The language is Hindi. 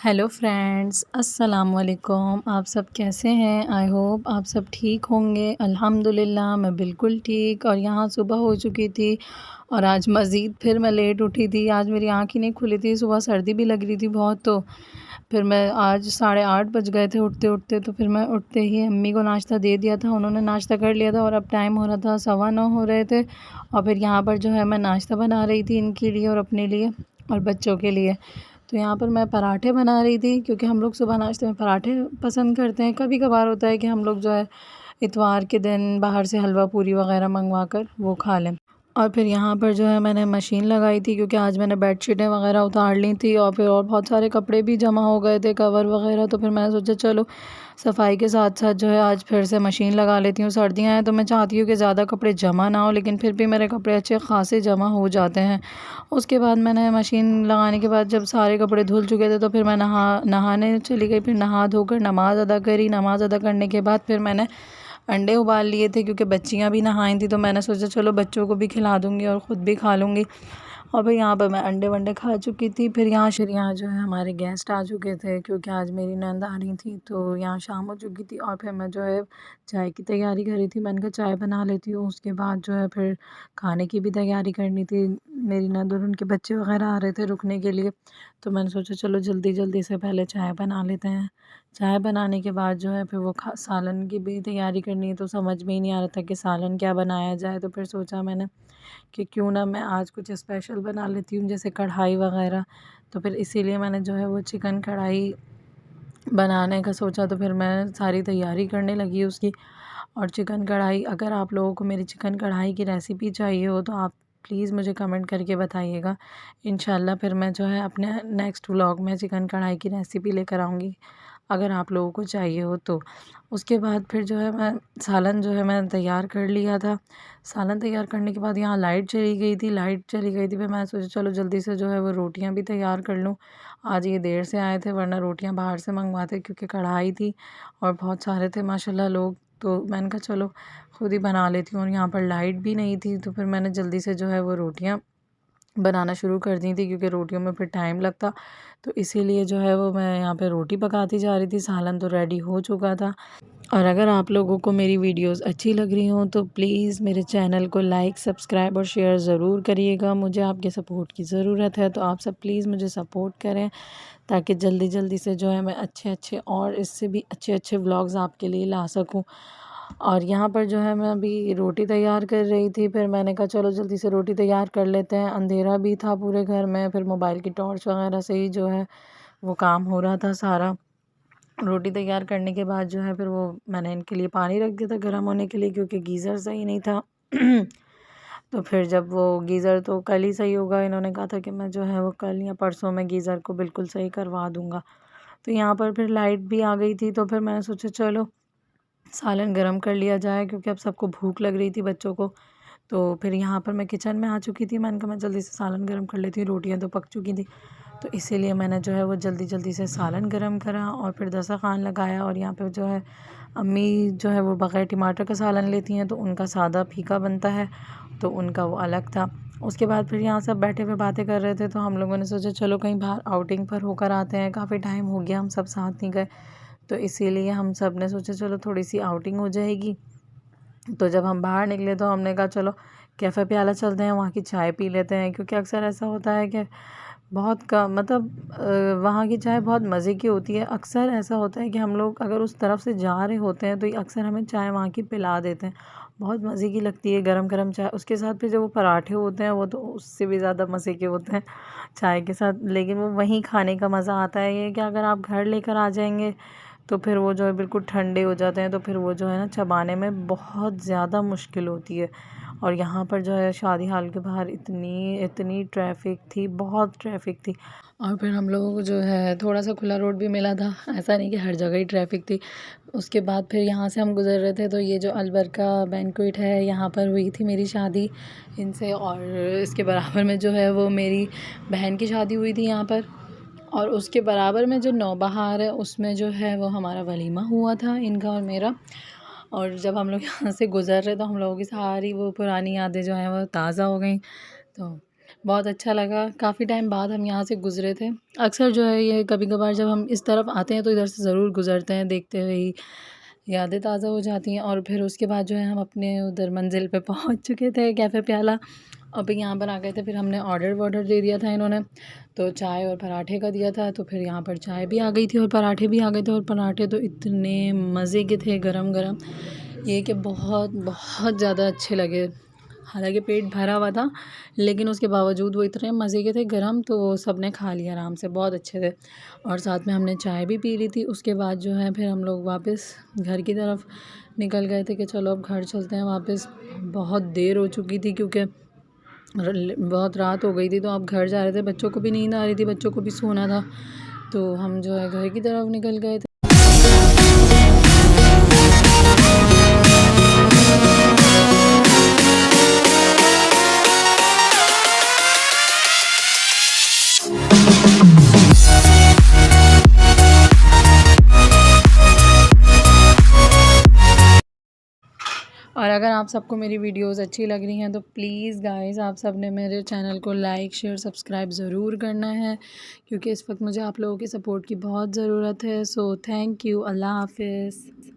हेलो फ्रेंड्स, अस्सलाम वालेकुम। आप सब कैसे हैं? आई होप आप सब ठीक होंगे। अल्हम्दुलिल्लाह मैं बिल्कुल ठीक। और यहाँ सुबह हो चुकी थी और आज मज़ीद फिर मैं लेट उठी थी। आज मेरी आँख ही नहीं खुली थी, सुबह सर्दी भी लग रही थी बहुत। तो फिर मैं आज 8:30 बज गए थे उठते उठते। तो फिर मैं उठते ही अम्मी को नाश्ता दे दिया था, उन्होंने नाश्ता कर लिया था और अब टाइम हो रहा था 9:15 हो रहे थे। और फिर यहाँ पर जो है मैं नाश्ता बना रही थी इनके लिए और अपने लिए और बच्चों के लिए। तो यहाँ पर मैं पराठे बना रही थी क्योंकि हम लोग सुबह नाश्ते में पराठे पसंद करते हैं। कभी कभार होता है कि हम लोग जो है इतवार के दिन बाहर से हलवा पूरी वगैरह मंगवा कर वो खा लें। और फिर यहाँ पर जो है मैंने मशीन लगाई थी क्योंकि आज मैंने बेडशीटें वगैरह उतार ली थी और फिर और बहुत सारे कपड़े भी जमा हो गए थे, कवर वगैरह। तो फिर मैंने सोचा चलो सफाई के साथ साथ जो है आज फिर से मशीन लगा लेती हूँ। सर्दियाँ हैं तो मैं चाहती हूँ कि ज़्यादा कपड़े जमा ना हो, लेकिन फिर भी मेरे कपड़े अच्छे खासे जमा हो जाते हैं। उसके बाद मैंने मशीन लगाने के बाद जब सारे कपड़े धुल चुके थे तो फिर मैं नहाने चली गई। फिर नहा धोकर नमाज़ अदा करी। नमाज़ अदा करने के बाद फिर मैंने अंडे उबाल लिए थे क्योंकि बच्चियां भी नहाई थी। तो मैंने सोचा चलो बच्चों को भी खिला दूँगी और ख़ुद भी खा लूँगी। और फिर यहाँ पर मैं अंडे वंडे खा चुकी थी। फिर यहाँ जो है हमारे गेस्ट आ चुके थे क्योंकि आज मेरी नंद आ रही थी। तो यहाँ शाम हो चुकी थी और फिर मैं जो है चाय की तैयारी कर रही थी। मैंने कहा चाय बना लेती हूँ, उसके बाद जो है फिर खाने की भी तैयारी करनी थी। मेरी नंद और उनके बच्चे वगैरह आ रहे थे रुकने के लिए। तो मैंने सोचा चलो जल्दी जल्दी से पहले चाय बना लेते हैं। चाय बनाने के बाद जो है फिर वो सालन की भी तैयारी करनी है। तो समझ में ही नहीं आ रहा था कि सालन क्या बनाया जाए। तो फिर सोचा मैंने कि क्यों ना मैं आज कुछ स्पेशल बना लेती हूँ, जैसे कढ़ाई वगैरह। तो फिर इसीलिए मैंने जो है वो चिकन कढ़ाई बनाने का सोचा। तो फिर मैं सारी तैयारी करने लगी उसकी। और चिकन कढ़ाई, अगर आप लोगों को मेरी चिकन कढ़ाई की रेसिपी चाहिए हो तो आप प्लीज़ मुझे कमेंट करके बताइएगा। इंशाल्लाह फिर मैं जो है अपने नेक्स्ट व्लॉग में चिकन कढ़ाई की रेसिपी लेकर आऊँगी, अगर आप लोगों को चाहिए हो तो। उसके बाद फिर जो है मैं सालन जो है मैंने तैयार कर लिया था। सालन तैयार करने के बाद यहाँ लाइट चली गई थी। फिर मैं सोचा चलो जल्दी से जो है वो रोटियां भी तैयार कर लूँ। आज ये देर से आए थे, वरना रोटियां बाहर से मंगवाते क्योंकि कढ़ाई थी और बहुत सारे थे माशाल्लाह लोग। तो मैंने कहा चलो खुद ही बना लेती हूँ। और यहाँ पर लाइट भी नहीं थी तो फिर मैंने जल्दी से जो है वो रोटियाँ बनाना शुरू कर दी थी क्योंकि रोटियों में फिर टाइम लगता। तो इसीलिए जो है वो मैं यहाँ पे रोटी पकाती जा रही थी। सालन तो रेडी हो चुका था। और अगर आप लोगों को मेरी वीडियोस अच्छी लग रही हों तो प्लीज़ मेरे चैनल को लाइक, सब्सक्राइब और शेयर ज़रूर करिएगा। मुझे आपके सपोर्ट की ज़रूरत है, तो आप सब प्लीज़ मुझे सपोर्ट करें ताकि जल्दी जल्दी से जो है मैं अच्छे अच्छे और इससे भी अच्छे अच्छे व्लॉग्स आपके लिए ला सकूं। और यहाँ पर जो है मैं अभी रोटी तैयार कर रही थी। फिर मैंने कहा चलो जल्दी से रोटी तैयार कर लेते हैं। अंधेरा भी था पूरे घर में, फिर मोबाइल की टॉर्च वगैरह से ही जो है वो काम हो रहा था सारा। रोटी तैयार करने के बाद जो है फिर वो मैंने इनके लिए पानी रख दिया था गर्म होने के लिए क्योंकि गीज़र सही नहीं था। तो फिर जब वो गीज़र तो कल ही सही होगा, इन्होंने कहा था कि मैं जो है वो कल या परसों में गीज़र को बिल्कुल सही करवा दूँगा। तो यहाँ पर फिर लाइट भी आ गई थी। तो फिर मैंने सोचा चलो सालन गरम कर लिया जाए क्योंकि अब सबको भूख लग रही थी बच्चों को। तो फिर यहाँ पर मैं किचन में आ चुकी थी। मैंने कहा मैं जल्दी से सालन गरम कर लेती हूँ, रोटियाँ तो पक चुकी थी। तो इसीलिए मैंने जो है वो जल्दी जल्दी से सालन गरम करा और फिर दस्तरख़्वान लगाया। और यहाँ पे जो है अम्मी जो है वो बग़ैर टमाटर का सालन लेती हैं, तो उनका सादा फीका बनता है, तो उनका वो अलग था। उसके बाद फिर यहाँ सब बैठे हुए बातें कर रहे थे। तो हम लोगों ने सोचा चलो कहीं बाहर आउटिंग पर होकर आते हैं, काफ़ी टाइम हो गया हम सब साथ नहीं गए। तो इसीलिए हम सब ने सोचा चलो थोड़ी सी आउटिंग हो जाएगी। तो जब हम बाहर निकले तो हमने कहा चलो कैफ़े प्याला चलते हैं, वहाँ की चाय पी लेते हैं। क्योंकि अक्सर ऐसा होता है कि बहुत कम मतलब वहाँ की चाय बहुत मज़े की होती है। अक्सर ऐसा होता है कि हम लोग अगर उस तरफ से जा रहे होते हैं तो ये अक्सर हमें चाय वहाँ की पिला देते हैं। बहुत मज़े की लगती है गरम गरम चाय। उसके साथ फिर जो वो पराठे होते हैं वो तो उससे भी ज़्यादा मज़े के होते हैं चाय के साथ। लेकिन वो वहीं खाने का मज़ा आता है। ये कि अगर आप घर लेकर आ जाएंगे तो फिर वो जो है बिल्कुल ठंडे हो जाते हैं, तो फिर वो जो है ना चबाने में बहुत ज़्यादा मुश्किल होती है। और यहाँ पर जो है शादी हाल के बाहर इतनी इतनी ट्रैफिक थी, बहुत ट्रैफिक थी। और फिर हम लोगों को जो है थोड़ा सा खुला रोड भी मिला था, ऐसा नहीं कि हर जगह ही ट्रैफिक थी। उसके बाद फिर यहाँ से हम गुज़र रहे थे तो ये जो अलबरका बैंक्वेट है, यहाँ पर हुई थी मेरी शादी इनसे। और इसके बराबर में जो है वो मेरी बहन की शादी हुई थी यहाँ पर। और उसके बराबर में जो नौबहार है उसमें जो है वो हमारा वलीमा हुआ था, इनका और मेरा। और जब हम लोग यहाँ से गुज़र रहे तो हम लोगों की सारी वो पुरानी यादें जो हैं वो ताज़ा हो गई। तो बहुत अच्छा लगा, काफ़ी टाइम बाद हम यहाँ से गुज़रे थे। अक्सर जो है ये कभी-कभार जब हम इस तरफ आते हैं तो इधर से ज़रूर गुज़रते हैं, देखते हुए ही यादें ताज़ा हो जाती हैं। और फिर उसके बाद जो है हम अपने उधर मंज़िल पे पहुँच चुके थे, कैफ़े प्याला। अभी यहाँ पर आ गए थे, फिर हमने ऑर्डर दे दिया था इन्होंने, तो चाय और पराठे का दिया था, तो फिर यहाँ पर चाय भी आ गई थी और पराठे भी आ गए थे। और पराठे तो इतने मज़े के थे, गरम-गरम, ये कि बहुत बहुत ज़्यादा अच्छे लगे। हालाँकि पेट भरा हुआ था, लेकिन उसके बावजूद वो इतने मज़े के थे गरम, तो वो सब ने खा लिया आराम से, बहुत अच्छे थे। और साथ में हमने चाय भी पी ली थी। उसके बाद जो है फिर हम लोग वापस घर की तरफ निकल गए थे कि चलो अब घर चलते हैं वापस। बहुत देर हो चुकी थी क्योंकि बहुत रात हो गई थी, तो अब घर जा रहे थे। बच्चों को भी नींद आ रही थी, बच्चों को भी सोना था, तो हम जो है घर की तरफ निकल गए थे। और अगर आप सबको मेरी वीडियोस अच्छी लग रही हैं तो प्लीज़ गाइस आप सब ने मेरे चैनल को लाइक शेयर सब्सक्राइब ज़रूर करना है, क्योंकि इस वक्त मुझे आप लोगों की सपोर्ट की बहुत ज़रूरत है। सो थैंक यू, अल्लाह हाफ़िज़।